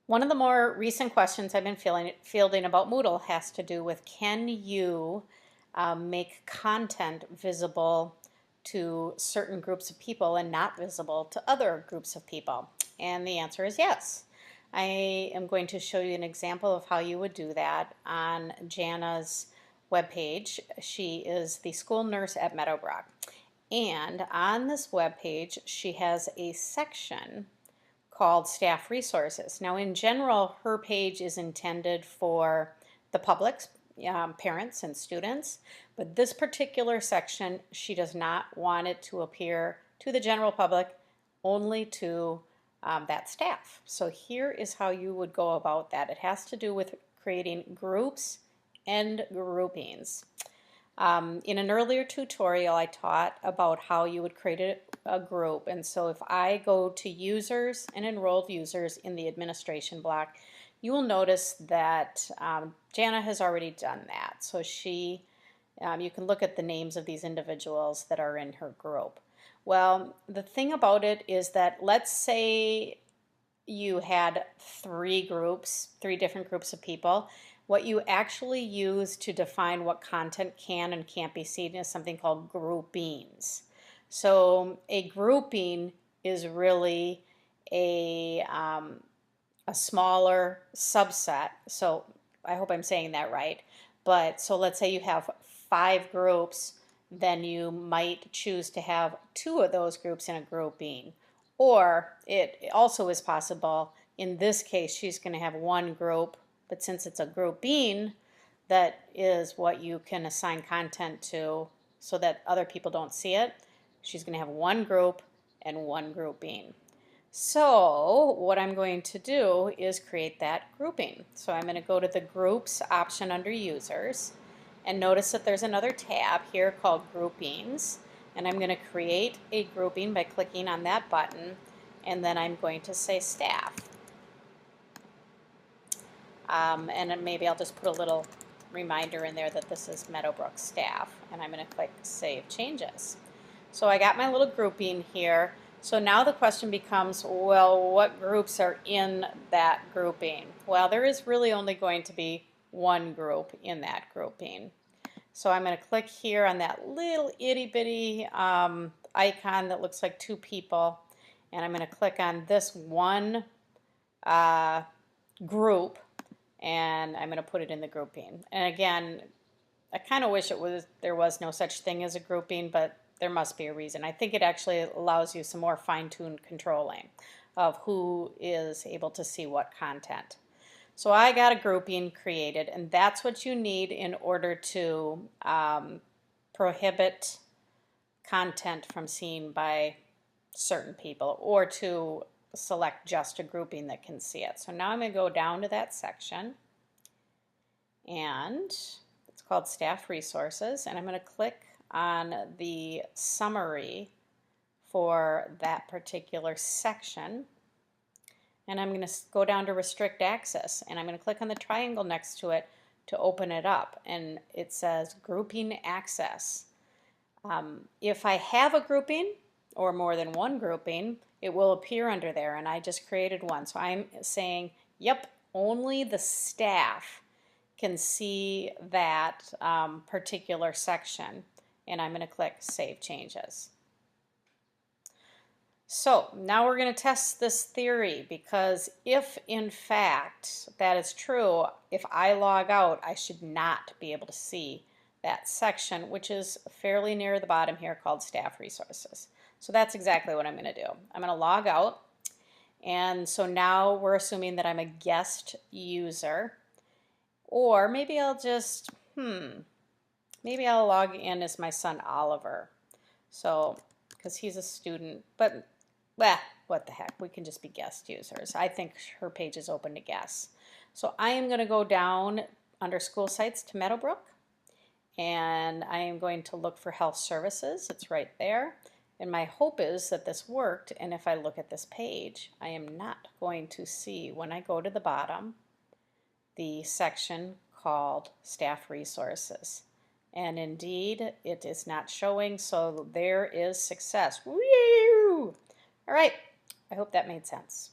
One of the more recent questions I've been fielding about Moodle has to do with, can you make content visible to certain groups of people and not visible to other groups of people? And the answer is yes. I am going to show you an example of how you would do that on Jana's webpage. She is the school nurse at Meadowbrook. And on this webpage, she has a section called Staff Resources. Now, in general, her page is intended for the public, parents and students, but this particular section, she does not want it to appear to the general public, only to that staff. So here is how you would go about that. It has to do with creating groups and groupings. In an earlier tutorial, I taught about how you would create a group. And so if I go to users and enrolled users in the administration block, you will notice that Jana has already done that. So you can look at the names of these individuals that are in her group. Well, the thing about it is that, let's say you had three different groups of people. What you actually use to define what content can and can't be seen is something called groupings. So a grouping is really a smaller subset. So I hope I'm saying that right. But so let's say you have 5 groups, then you might choose to have 2 of those groups in a grouping. Or it also is possible, in this case, she's going to have 1 group, but since it's a grouping, that is what you can assign content to so that other people don't see it. She's going to have 1 group and 1 grouping. So what I'm going to do is create that grouping. So I'm going to go to the Groups option under Users, and notice that there's another tab here called Groupings, and I'm going to create a grouping by clicking on that button, and then I'm going to say Staff. And maybe I'll just put a little reminder in there that this is Meadowbrook staff, and I'm going to click Save Changes. So I got my little grouping here. So now the question becomes, well, what groups are in that grouping? Well, there is really only going to be 1 group in that grouping. So I'm going to click here on that little itty bitty icon that looks like 2 people, and I'm going to click on this one group, and I'm going to put it in the grouping. And again, I kind of wish there was no such thing as a grouping, but there must be a reason. I think it actually allows you some more fine-tuned controlling of who is able to see what content. So I got a grouping created, and that's what you need in order to prohibit content from seen by certain people, or to select just a grouping that can see it. So now I'm going to go down to that section, and it's called Staff Resources, and I'm going to click on the summary for that particular section, and I'm going to go down to Restrict Access, and I'm going to click on the triangle next to it to open it up, and it says Grouping Access. If I have a grouping or more than 1 grouping, it will appear under there, and I just created one. So I'm saying, yep, only the staff can see that particular section, and I'm going to click Save Changes. So now we're going to test this theory, because if in fact that is true, if I log out, I should not be able to see that section, which is fairly near the bottom here, called Staff Resources. So that's exactly what I'm going to do. I'm going to log out, and so now we're assuming that I'm a guest user, or maybe I'll just, maybe I'll log in as my son Oliver, so because he's a student, but what the heck, we can just be guest users. I think her page is open to guests. So I am going to go down under School Sites to Meadowbrook, and I am going to look for Health Services. It's right there. And my hope is that this worked, and if I look at this page, I am not going to see, when I go to the bottom, the section called Staff Resources. And indeed, it is not showing, so there is success. Woo! All right, I hope that made sense.